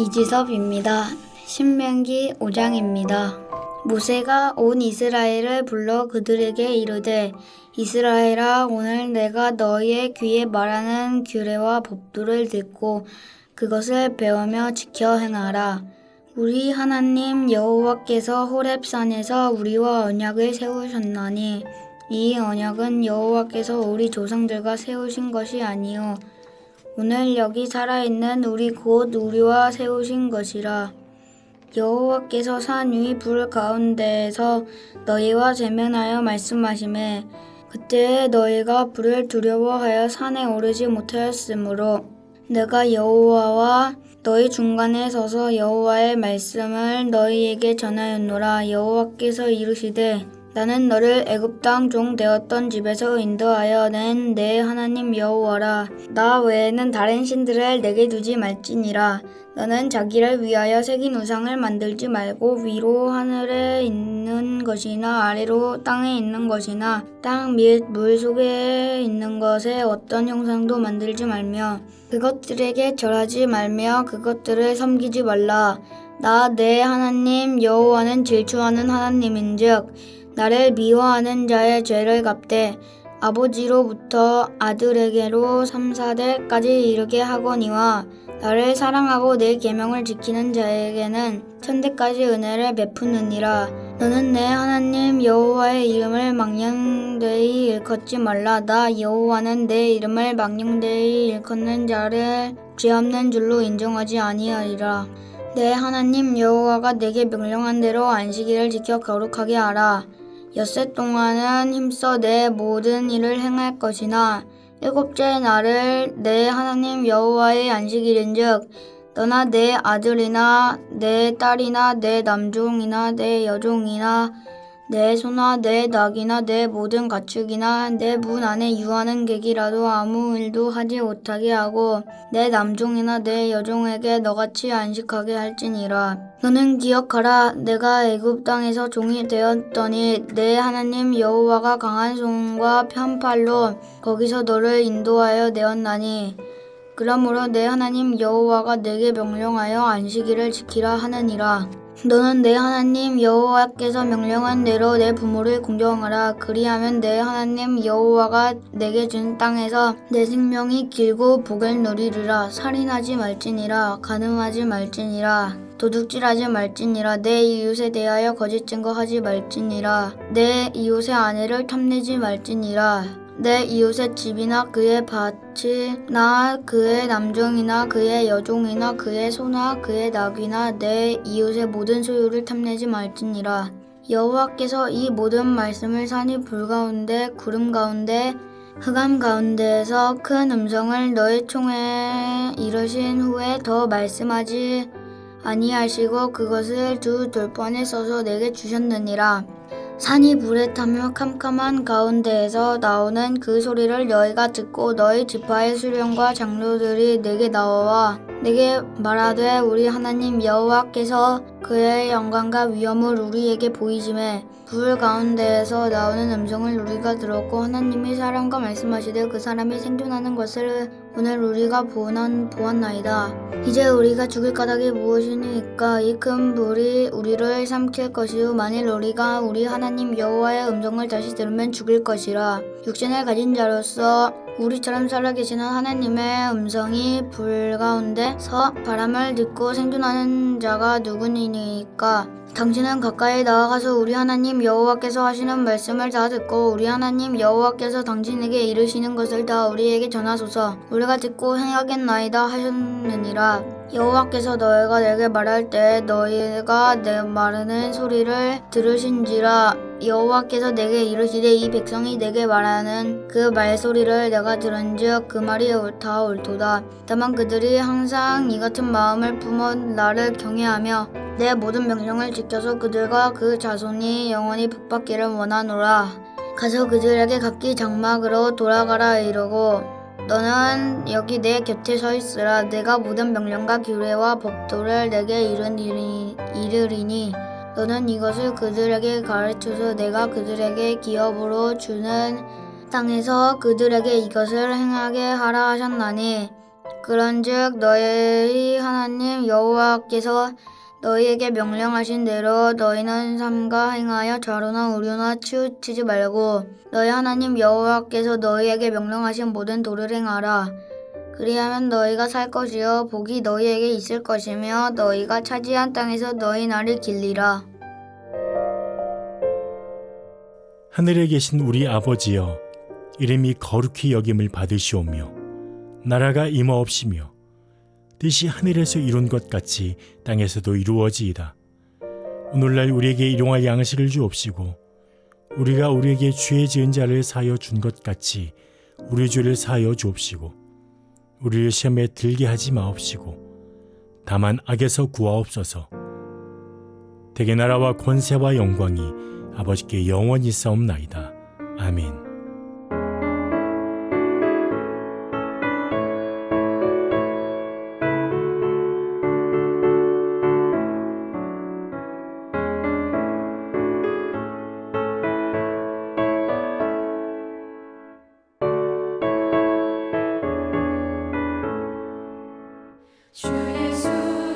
이지섭입니다. 신명기 5장입니다. 모세가 온 이스라엘을 불러 그들에게 이르되 이스라엘아, 오늘 내가 너희의 귀에 말하는 규례와 법도를 듣고 그것을 배우며 지켜 행하라. 우리 하나님 여호와께서 호렙산에서 우리와 언약을 세우셨나니 이 언약은 여호와께서 우리 조상들과 세우신 것이 아니요 오늘 여기 살아있는 우리 곧 우리와 세우신 것이라. 여호와께서 산 위 불 가운데에서 너희와 제면하여 말씀하시매 그때에 너희가 불을 두려워하여 산에 오르지 못하였으므로 내가 여호와와 너희 중간에 서서 여호와의 말씀을 너희에게 전하였노라. 여호와께서 이르시되 나는 너를 애굽 땅 종 되었던 집에서 인도하여 낸 내 하나님 여호와라. 나 외에는 다른 신들을 내게 두지 말지니라. 너는 자기를 위하여 새긴 우상을 만들지 말고 위로 하늘에 있는 것이나 아래로 땅에 있는 것이나 땅 및 물 속에 있는 것에 어떤 형상도 만들지 말며 그것들에게 절하지 말며 그것들을 섬기지 말라. 나 내 하나님 여호와는 질투하는 하나님인즉 나를 미워하는 자의 죄를 갚되 아버지로부터 아들에게로 3-4대까지 이르게 하거니와 나를 사랑하고 내 계명을 지키는 자에게는 1000대까지 은혜를 베푸느니라. 너는 내 하나님 여호와의 이름을 망령되이 일컫지 말라. 나 여호와는 내 이름을 망령되이 일컫는 자를 죄 없는 줄로 인정하지 아니하리라. 내 하나님 여호와가 내게 명령한 대로 안식일을 지켜 거룩하게 하라. 엿새 동안은 힘써 내 모든 일을 행할 것이나 일곱째 날을 내 하나님 여호와의 안식일인즉 너나 내 아들이나 내 딸이나 내 남종이나 내 여종이나 내 소나 내 낙이나 내 모든 가축이나 내 문 안에 유하는 객이라도 아무 일도 하지 못하게 하고 내 남종이나 내 여종에게 너같이 안식하게 할지니라. 너는 기억하라. 내가 애굽 땅에서 종이 되었더니 내 하나님 여호와가 강한 손과 편팔로 거기서 너를 인도하여 내었나니 그러므로 내 하나님 여호와가 내게 명령하여 안식일을 지키라 하느니라. 너는 내 하나님 여호와께서 명령한 대로 내 부모를 공경하라. 그리하면 내 하나님 여호와가 내게 준 땅에서 내 생명이 길고 복을 누리리라. 살인하지 말지니라. 간음하지 말지니라. 도둑질하지 말지니라. 내 이웃에 대하여 거짓 증거하지 말지니라. 내 이웃의 아내를 탐내지 말지니라. 내 이웃의 집이나 그의 밭이나 그의 남종이나 그의 여종이나 그의 소나 그의 낙이나 내 이웃의 모든 소유를 탐내지 말지니라. 여호와께서 이 모든 말씀을 산이 불 가운데 구름 가운데 흑암 가운데에서 큰 음성을 너희 총에 이르신 후에 더 말씀하지 아니하시고 그것을 두 돌판에 써서 내게 주셨느니라. 산이 불에 타며 캄캄한 가운데에서 나오는 그 소리를 너희가 듣고 너희 지파의 수령과 장로들이 내게 나와 내게 말하되 우리 하나님 여호와께서 그의 영광과 위엄을 우리에게 보이지매 불 가운데에서 나오는 음성을 우리가 들었고 하나님이 사람과 말씀하시되 그 사람이 생존하는 것을 오늘 우리가 보았나이다. 이제 우리가 죽을 까닭이 무엇이니까 이 큰 불이 우리를 삼킬 것이요 만일 우리가 우리 하나님 여호와의 음성을 다시 들으면 죽을 것이라. 육신을 가진 자로서 우리처럼 살아계시는 하나님의 음성이 불 가운데서 바람을 듣고 생존하는 자가 누구니까? 당신은 가까이 나아가서 우리 하나님 여호와께서 하시는 말씀을 다 듣고 우리 하나님 여호와께서 당신에게 이르시는 것을 다 우리에게 전하소서. 우리가 듣고 행하겠나이다 하셨느니라. 여호와께서 너희가 내게 말할 때 너희가 내 말하는 소리를 들으신지라. 여호와께서 내게 이르시되 이 백성이 내게 말하는 그 말소리를 내가 들은즉 그 말이 다 옳도다. 다만 그들이 항상 이 같은 마음을 품어 나를 경외하며 내 모든 명령을 지켜서 그들과 그 자손이 영원히 복받기를 원하노라. 가서 그들에게 각기 장막으로 돌아가라 이르고 너는 여기 내 곁에 서 있으라. 내가 모든 명령과 규례와 법도를 내게 이르리니 너는 이것을 그들에게 가르쳐서 내가 그들에게 기업으로 주는 땅에서 그들에게 이것을 행하게 하라 하셨나니 그런즉 너희 하나님 여호와께서 너희에게 명령하신 대로 너희는 삼가 행하여 좌로나 우로나 치우치지 말고 너희 하나님 여호와께서 너희에게 명령하신 모든 도를 행하라. 그리하면 너희가 살 것이요 복이 너희에게 있을 것이며 너희가 차지한 땅에서 너희 날을 길리라. 하늘에 계신 우리 아버지여, 이름이 거룩히 여김을 받으시오며 나라가 임하옵시며 뜻이 하늘에서 이룬 것 같이 땅에서도 이루어지이다. 오늘날 우리에게 일용할 양식을 주옵시고 우리가 우리에게 죄 지은 자를 사하여 준 것 같이 우리 죄를 사하여 주옵시고 우리를 시험에 들게 하지 마옵시고 다만 악에서 구하옵소서. 대개 나라와 권세와 영광이 아버지께 영원히 싸움나이다. 아멘. 주 예수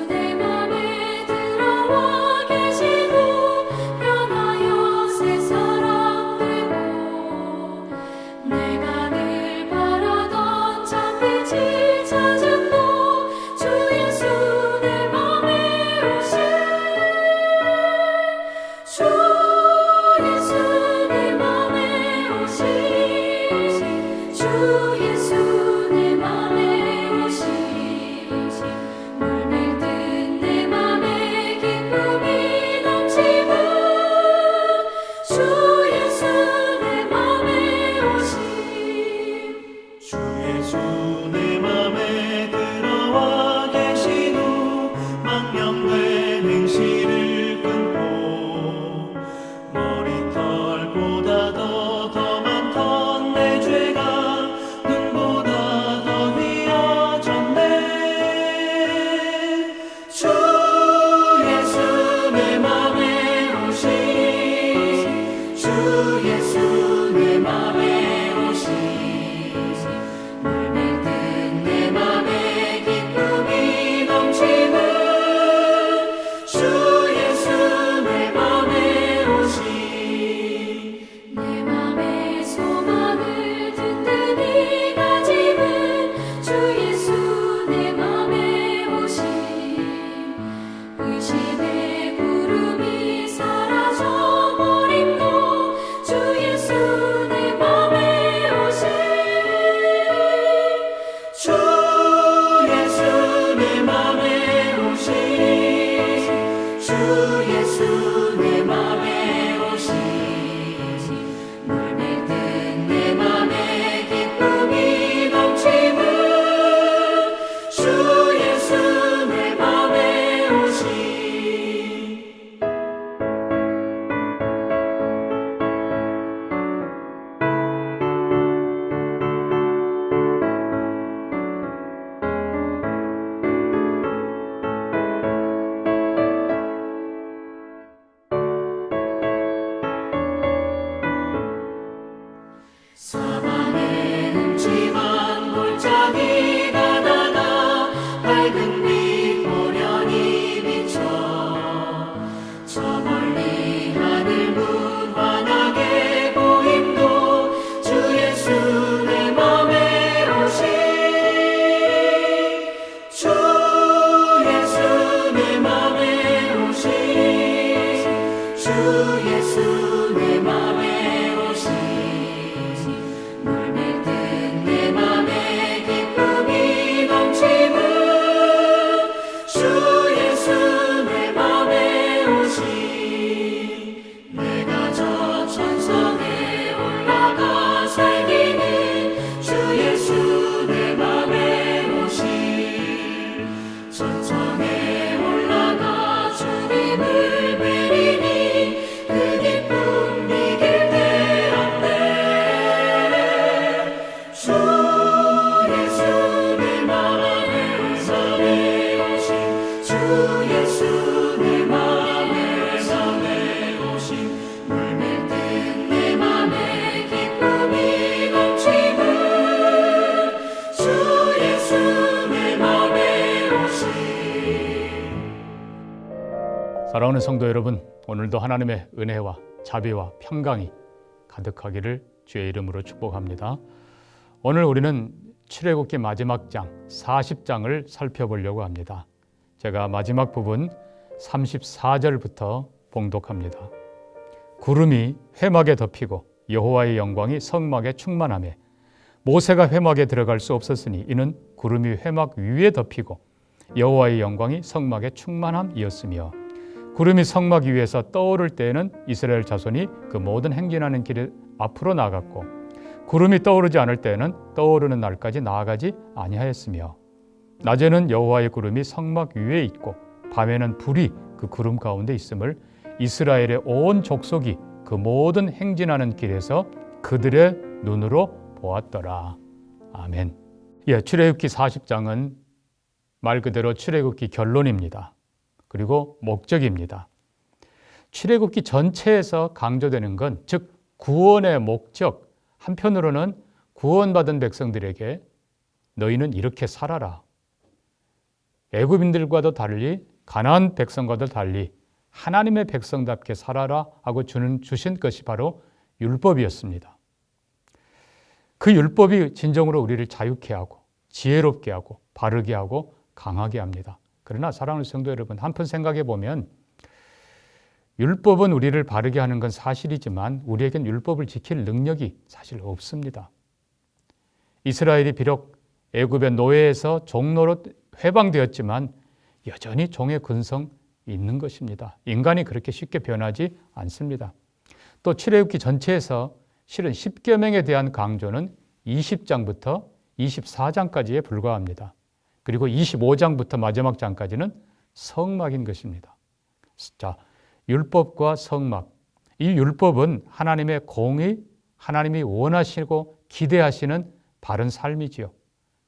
내 맘에 들어와 계시고 변하여 새 사람 되고 내가 늘 바라던 참빛을 찾은 너 주 예수 내 맘에 오시 주 예수 내 맘에 오시 주 예수 내 맘에 오시 사랑하는 성도 여러분, 오늘도 하나님의 은혜와 자비와 평강이 가득하기를 주의 이름으로 축복합니다. 오늘 우리는 출애굽기 마지막 장 40장을 살펴보려고 합니다. 제가 마지막 부분 34절부터 봉독합니다. 구름이 회막에 덮이고 여호와의 영광이 성막에 충만하매 모세가 회막에 들어갈 수 없었으니 이는 구름이 회막 위에 덮이고 여호와의 영광이 성막에 충만함이었으며 구름이 성막 위에서 떠오를 때에는 이스라엘 자손이 그 모든 행진하는 길에 앞으로 나갔고 구름이 떠오르지 않을 때에는 떠오르는 날까지 나아가지 아니하였으며 낮에는 여호와의 구름이 성막 위에 있고 밤에는 불이 그 구름 가운데 있음을 이스라엘의 온 족속이 그 모든 행진하는 길에서 그들의 눈으로 보았더라. 아멘. 출애굽기 40장은 말 그대로 출애굽기 결론입니다. 그리고 목적입니다. 출애굽기 전체에서 강조되는 건 즉 구원의 목적, 한편으로는 구원받은 백성들에게 너희는 이렇게 살아라. 애굽인들과도 달리 가나안 백성과도 달리 하나님의 백성답게 살아라 하고 주신 것이 바로 율법이었습니다. 그 율법이 진정으로 우리를 자유케 하고 지혜롭게 하고 바르게 하고 강하게 합니다. 그러나 사랑하는 성도 여러분, 한편 생각해 보면 율법은 우리를 바르게 하는 건 사실이지만 우리에겐 율법을 지킬 능력이 사실 없습니다. 이스라엘이 비록 애굽의 노예에서 종로로 해방되었지만 여전히 종의 근성 있는 것입니다. 인간이 그렇게 쉽게 변하지 않습니다. 또 출애굽기 전체에서 실은 10계명에 대한 강조는 20장부터 24장까지에 불과합니다. 그리고 25장부터 마지막 장까지는 성막인 것입니다. 자, 율법과 성막. 이 율법은 하나님의 공의, 하나님이 원하시고 기대하시는 바른 삶이지요.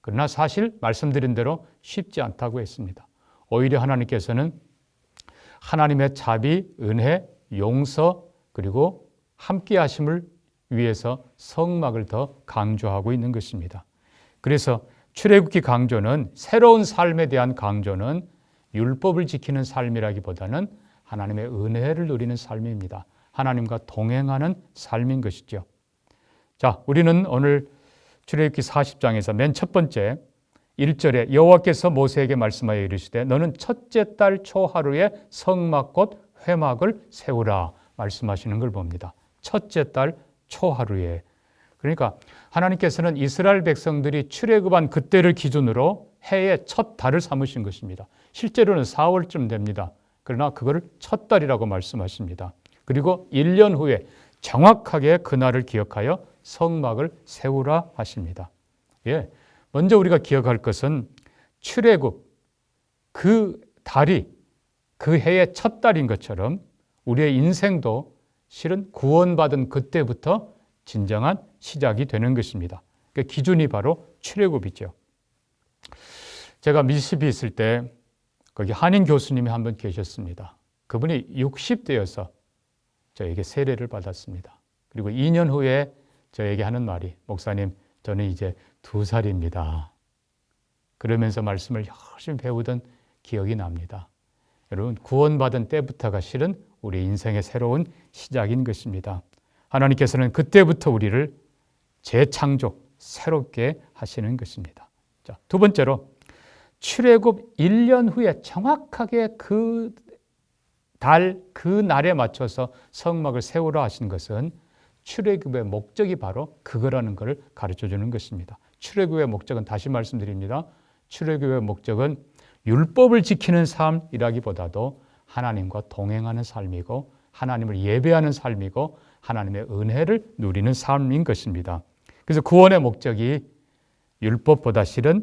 그러나 사실 말씀드린 대로 쉽지 않다고 했습니다. 오히려 하나님께서는 하나님의 자비, 은혜, 용서 그리고 함께 하심을 위해서 성막을 더 강조하고 있는 것입니다. 그래서 출애굽기 강조는 새로운 삶에 대한 강조는 율법을 지키는 삶이라기보다는 하나님의 은혜를 누리는 삶입니다. 하나님과 동행하는 삶인 것이죠. 자, 우리는 오늘 출애굽기 40장에서 맨 첫 번째 1절에 여호와께서 모세에게 말씀하여 이르시되 너는 첫째 달 초하루에 성막 곧 회막을 세우라 말씀하시는 걸 봅니다. 첫째 달 초하루에. 그러니까 하나님께서는 이스라엘 백성들이 출애굽한 그때를 기준으로 해의 첫 달을 삼으신 것입니다. 실제로는 4월쯤 됩니다. 그러나 그걸 첫 달이라고 말씀하십니다. 그리고 1년 후에 정확하게 그날을 기억하여 성막을 세우라 하십니다. 먼저 우리가 기억할 것은 출애굽 그 달이 그 해의 첫 달인 것처럼 우리의 인생도 실은 구원받은 그때부터 진정한 시작이 되는 것입니다. 그 기준이 바로 출애굽이죠. 제가 미시시피 있을 때 거기 한인 교수님이 한 분 계셨습니다. 그분이 60대여서 저에게 세례를 받았습니다. 그리고 2년 후에 저에게 하는 말이 목사님, 저는 이제 2살입니다. 그러면서 말씀을 열심히 배우던 기억이 납니다. 여러분, 구원받은 때부터가 실은 우리 인생의 새로운 시작인 것입니다. 하나님께서는 그때부터 우리를 재창조, 새롭게 하시는 것입니다. 자, 두 번째로 출애굽 1년 후에 정확하게 그 달, 그 날에 맞춰서 성막을 세우라 하신 것은 출애굽의 목적이 바로 그거라는 것을 가르쳐주는 것입니다. 출애굽의 목적은 다시 말씀드립니다. 출애굽의 목적은 율법을 지키는 삶이라기보다도 하나님과 동행하는 삶이고 하나님을 예배하는 삶이고 하나님의 은혜를 누리는 삶인 것입니다. 그래서 구원의 목적이 율법보다 실은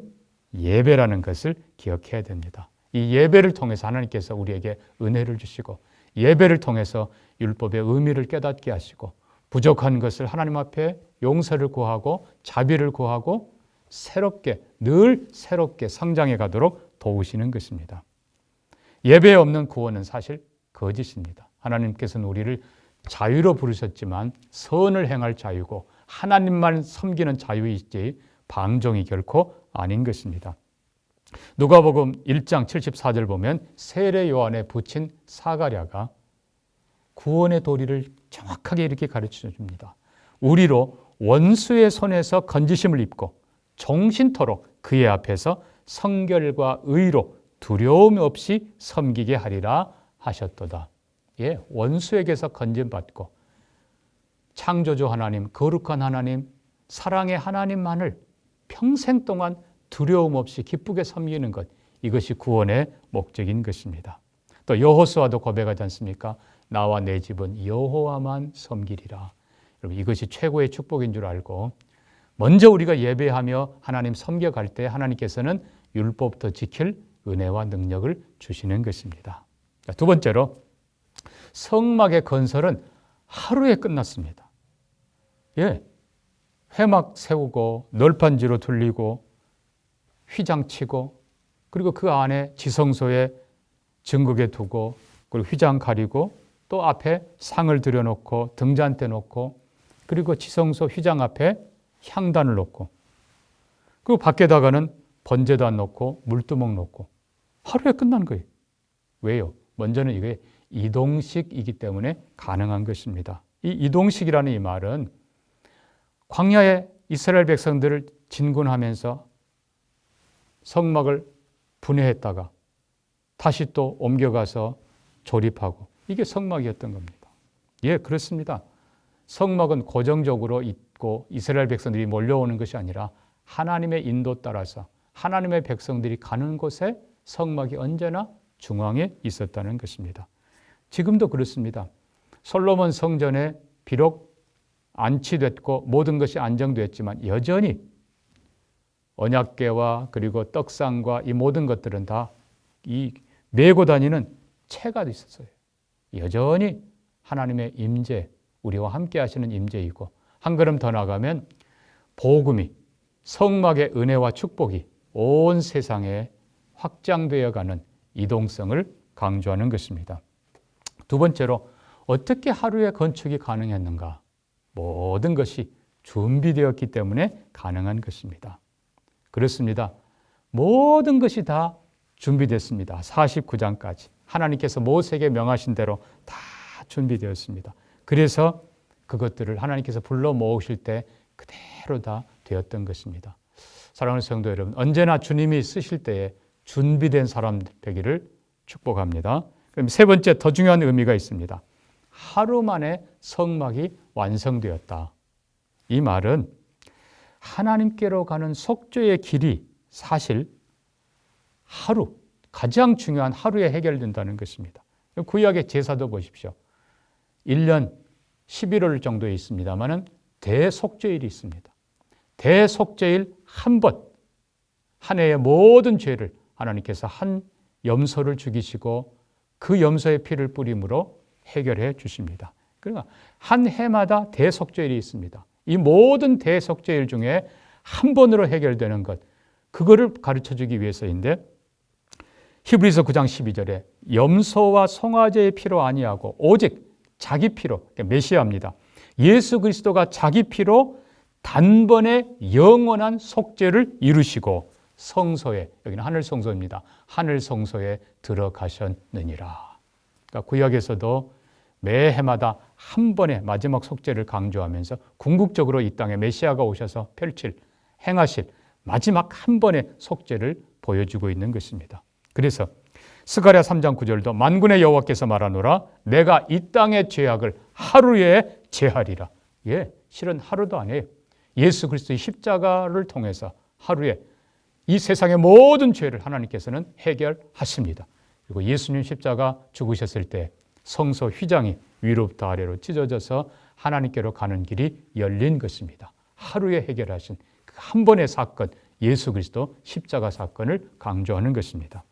예배라는 것을 기억해야 됩니다. 이 예배를 통해서 하나님께서 우리에게 은혜를 주시고 예배를 통해서 율법의 의미를 깨닫게 하시고 부족한 것을 하나님 앞에 용서를 구하고 자비를 구하고 새롭게 늘 새롭게 성장해 가도록 도우시는 것입니다. 예배 없는 구원은 사실 거짓입니다. 하나님께서는 우리를 자유로 부르셨지만 선을 행할 자유고 하나님만 섬기는 자유이지 방종이 결코 아닌 것입니다. 누가복음 1장 74절 보면 세례 요한에 붙인 사가랴가 구원의 도리를 정확하게 이렇게 가르쳐 줍니다. 우리로 원수의 손에서 건지심을 입고 종신토록 그의 앞에서 성결과 의로 두려움 없이 섬기게 하리라 하셨도다. 예, 원수에게서 건짐받고 창조주 하나님, 거룩한 하나님, 사랑의 하나님만을 평생 동안 두려움 없이 기쁘게 섬기는 것, 이것이 구원의 목적인 것입니다. 또 여호수아도 고백하지 않습니까? 나와 내 집은 여호와만 섬기리라. 여러분, 이것이 최고의 축복인 줄 알고 먼저 우리가 예배하며 하나님 섬겨갈 때 하나님께서는 율법부터 지킬 은혜와 능력을 주시는 것입니다. 두 번째로 성막의 건설은 하루에 끝났습니다. 예, 회막 세우고 널판지로 둘리고 휘장 치고 그리고 그 안에 지성소에 증거계 두고 그리고 휘장 가리고 또 앞에 상을 들여놓고 등잔대 놓고 그리고 지성소 휘장 앞에 향단을 놓고 그리고 밖에다가는 번제단 놓고 물두멍 놓고 하루에 끝난 거예요. 왜요? 먼저는 이게 이동식이기 때문에 가능한 것입니다. 이 이동식이라는 이 말은 광야에 이스라엘 백성들을 진군하면서 성막을 분해했다가 다시 또 옮겨가서 조립하고 이게 성막이었던 겁니다. 예, 그렇습니다. 성막은 고정적으로 있고 이스라엘 백성들이 몰려오는 것이 아니라 하나님의 인도 따라서 하나님의 백성들이 가는 곳에 성막이 언제나 중앙에 있었다는 것입니다. 지금도 그렇습니다. 솔로몬 성전에 비록 안치됐고 모든 것이 안정됐지만 여전히 언약궤와 그리고 떡상과 이 모든 것들은 다 이 메고 다니는 채가 있었어요. 여전히 하나님의 임재, 우리와 함께 하시는 임재이고 한 걸음 더 나가면 복음이 성막의 은혜와 축복이 온 세상에 확장되어 가는 이동성을 강조하는 것입니다. 두 번째로 어떻게 하루에 건축이 가능했는가? 모든 것이 준비되었기 때문에 가능한 것입니다. 그렇습니다. 모든 것이 다 준비됐습니다. 49장까지 하나님께서 모세에게 명하신 대로 다 준비되었습니다. 그래서 그것들을 하나님께서 불러 모으실 때 그대로 다 되었던 것입니다. 사랑하는 성도 여러분, 언제나 주님이 쓰실 때에 준비된 사람 되기를 축복합니다. 그럼 세 번째 더 중요한 의미가 있습니다. 하루 만에 성막이 완성되었다. 이 말은 하나님께로 가는 속죄의 길이 사실 하루, 가장 중요한 하루에 해결된다는 것입니다. 구약의 제사도 보십시오. 1년 11월 정도에 있습니다만 대속죄일이 있습니다. 대속죄일 한 번, 한 해의 모든 죄를 하나님께서 한 염소를 죽이시고 그 염소의 피를 뿌림으로 해결해 주십니다. 그러니까 한 해마다 대속죄일이 있습니다. 이 모든 대속죄일 중에 한 번으로 해결되는 것, 그거를 가르쳐주기 위해서인데 히브리서 9장 12절에 염소와 송아지의 피로 아니하고 오직 자기 피로, 메시아입니다. 예수 그리스도가 자기 피로 단번에 영원한 속죄를 이루시고 성소에, 여기는 하늘 성소입니다. 하늘 성소에 들어가셨느니라. 그러니까 구약에서도 매해마다 한 번의 마지막 속죄를 강조하면서 궁극적으로 이 땅에 메시아가 오셔서 행하실 마지막 한 번의 속죄를 보여주고 있는 것입니다. 그래서 스가랴 3장 9절도 만군의 여호와께서 말하노라 내가 이 땅의 죄악을 하루에 제하리라. 예, 실은 하루도 아니에요. 예수 그리스도의 십자가를 통해서 하루에 이 세상의 모든 죄를 하나님께서는 해결하십니다. 그리고 예수님 십자가 죽으셨을 때 성소 휘장이 위로부터 아래로 찢어져서 하나님께로 가는 길이 열린 것입니다. 하루에 해결하신 그 한 번의 사건, 예수 그리스도 십자가 사건을 강조하는 것입니다.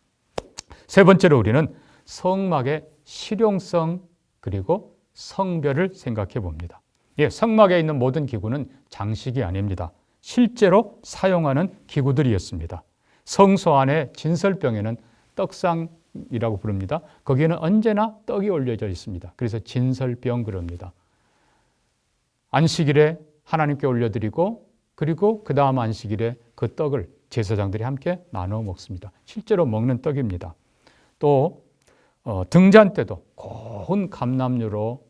세 번째로 우리는 성막의 실용성 그리고 성별을 생각해 봅니다. 예, 성막에 있는 모든 기구는 장식이 아닙니다. 실제로 사용하는 기구들이었습니다. 성소 안에 진설병에는 떡상이라고 부릅니다. 거기에는 언제나 떡이 올려져 있습니다. 그래서 진설병 그럽니다. 안식일에 하나님께 올려드리고 그리고 그 다음 안식일에 그 떡을 제사장들이 함께 나눠 먹습니다. 실제로 먹는 떡입니다. 또 등잔 때도 고운 감람유로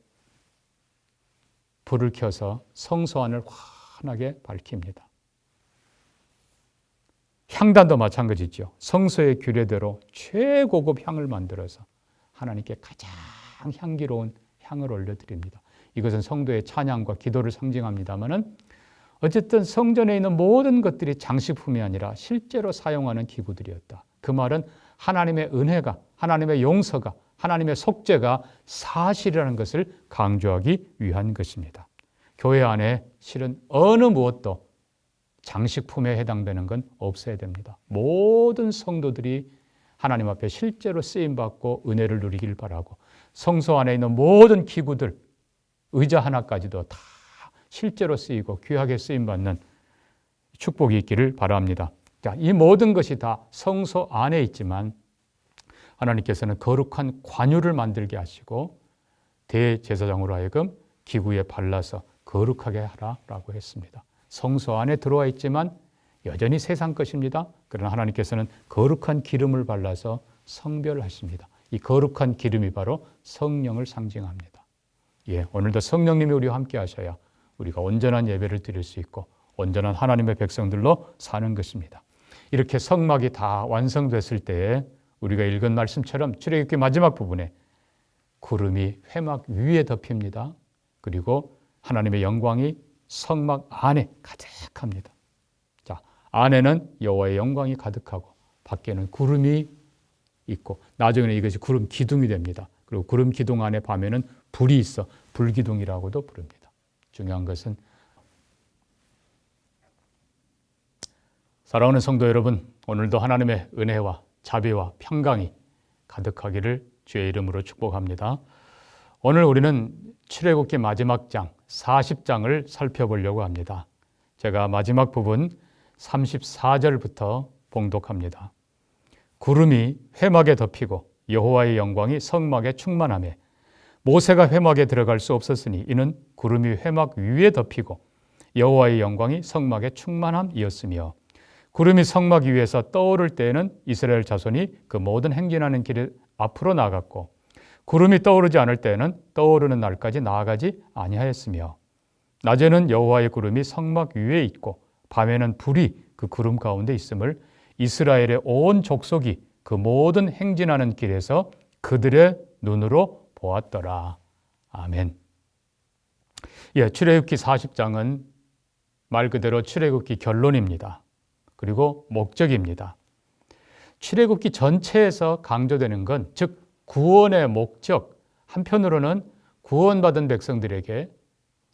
불을 켜서 성소 안을 환하게 밝힙니다. 향단도 마찬가지죠. 성소의 규례대로 최고급 향을 만들어서 하나님께 가장 향기로운 향을 올려드립니다. 이것은 성도의 찬양과 기도를 상징합니다마는 어쨌든 성전에 있는 모든 것들이 장식품이 아니라 실제로 사용하는 기구들이었다. 그 말은 하나님의 은혜가, 하나님의 용서가, 하나님의 속죄가 사실이라는 것을 강조하기 위한 것입니다. 교회 안에 실은 어느 무엇도 장식품에 해당되는 건 없어야 됩니다. 모든 성도들이 하나님 앞에 실제로 쓰임받고 은혜를 누리길 바라고, 성소 안에 있는 모든 기구들, 의자 하나까지도 다 실제로 쓰이고 귀하게 쓰임받는 축복이 있기를 바랍니다. 자, 이 모든 것이 다 성소 안에 있지만 하나님께서는 거룩한 관유를 만들게 하시고 대제사장으로 하여금 기구에 발라서 거룩하게 하라라고 했습니다. 성소 안에 들어와 있지만 여전히 세상 것입니다. 그러나 하나님께서는 거룩한 기름을 발라서 성별하십니다. 이 거룩한 기름이 바로 성령을 상징합니다. 오늘도 성령님이 우리와 함께 하셔야 우리가 온전한 예배를 드릴 수 있고 온전한 하나님의 백성들로 사는 것입니다. 이렇게 성막이 다 완성됐을 때에 우리가 읽은 말씀처럼 출애굽기 마지막 부분에 구름이 회막 위에 덮입니다. 그리고 하나님의 영광이 성막 안에 가득합니다. 자, 안에는 여호와의 영광이 가득하고 밖에는 구름이 있고 나중에는 이것이 구름 기둥이 됩니다. 그리고 구름 기둥 안에 밤에는 불이 있어 불기둥이라고도 부릅니다. 중요한 것은 사랑하는 성도 여러분, 오늘도 하나님의 은혜와 자비와 평강이 가득하기를 주의 이름으로 축복합니다. 오늘 우리는 출애굽기 마지막 장 40장을 살펴보려고 합니다. 제가 마지막 부분 34절부터 봉독합니다. 구름이 회막에 덮이고 여호와의 영광이 성막에 충만하매 모세가 회막에 들어갈 수 없었으니 이는 구름이 회막 위에 덮이고 여호와의 영광이 성막에 충만함이었으며 구름이 성막 위에서 떠오를 때에는 이스라엘 자손이 그 모든 행진하는 길에 앞으로 나갔고 구름이 떠오르지 않을 때에는 떠오르는 날까지 나아가지 아니하였으며 낮에는 여호와의 구름이 성막 위에 있고 밤에는 불이 그 구름 가운데 있음을 이스라엘의 온 족속이 그 모든 행진하는 길에서 그들의 눈으로 보았더라. 아멘. 출애굽기 40장은 말 그대로 출애굽기 결론입니다. 그리고 목적입니다. 출애굽기 전체에서 강조되는 건 즉 구원의 목적, 한편으로는 구원받은 백성들에게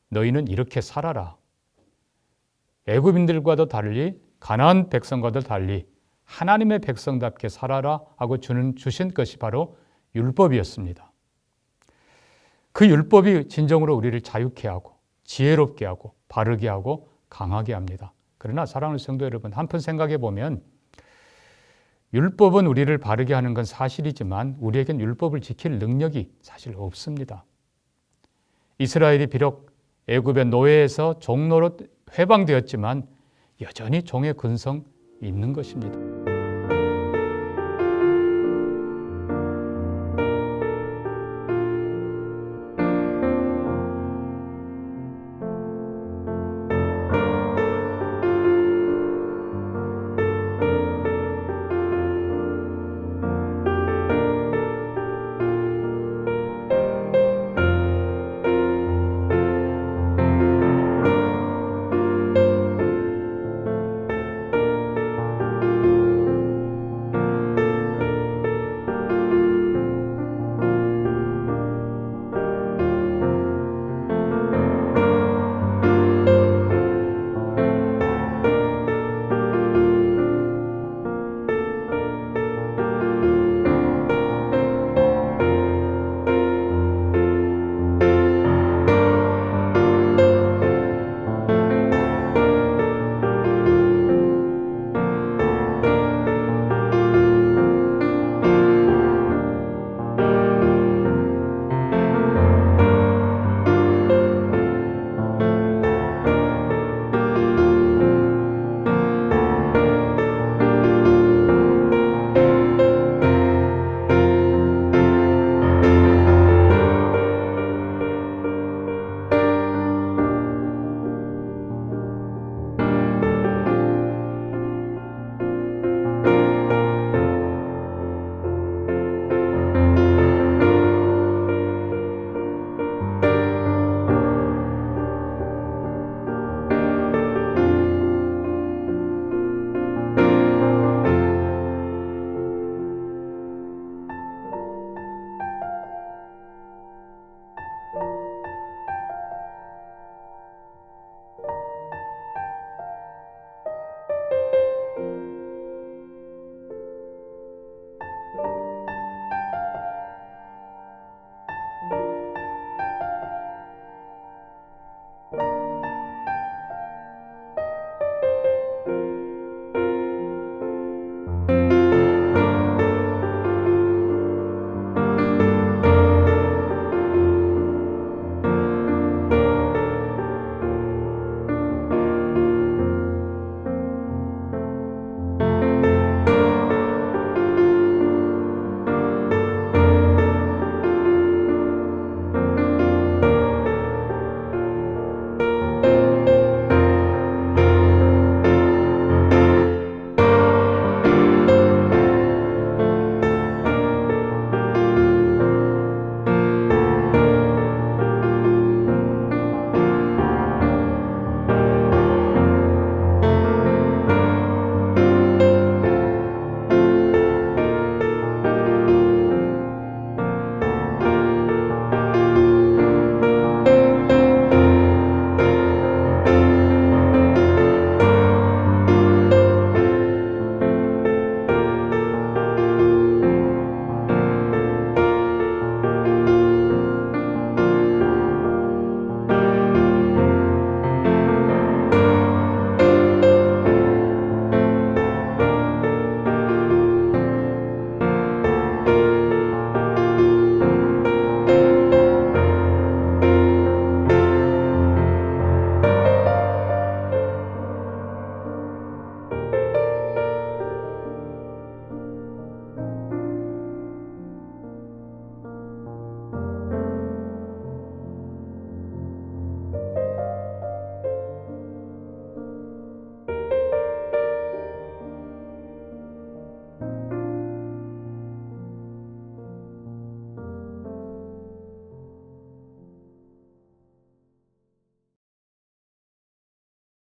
너희는 이렇게 살아라. 애굽인들과도 달리 가나안 백성과도 달리 하나님의 백성답게 살아라 하고 주신 것이 바로 율법이었습니다. 그 율법이 진정으로 우리를 자유케 하고 지혜롭게 하고 바르게 하고 강하게 합니다. 그러나 사랑하는 성도 여러분, 한편 생각해 보면 율법은 우리를 바르게 하는 건 사실이지만 우리에겐 율법을 지킬 능력이 사실 없습니다. 이스라엘이 비록 애굽의 노예에서 종노로 해방되었지만 여전히 종의 근성 있는 것입니다.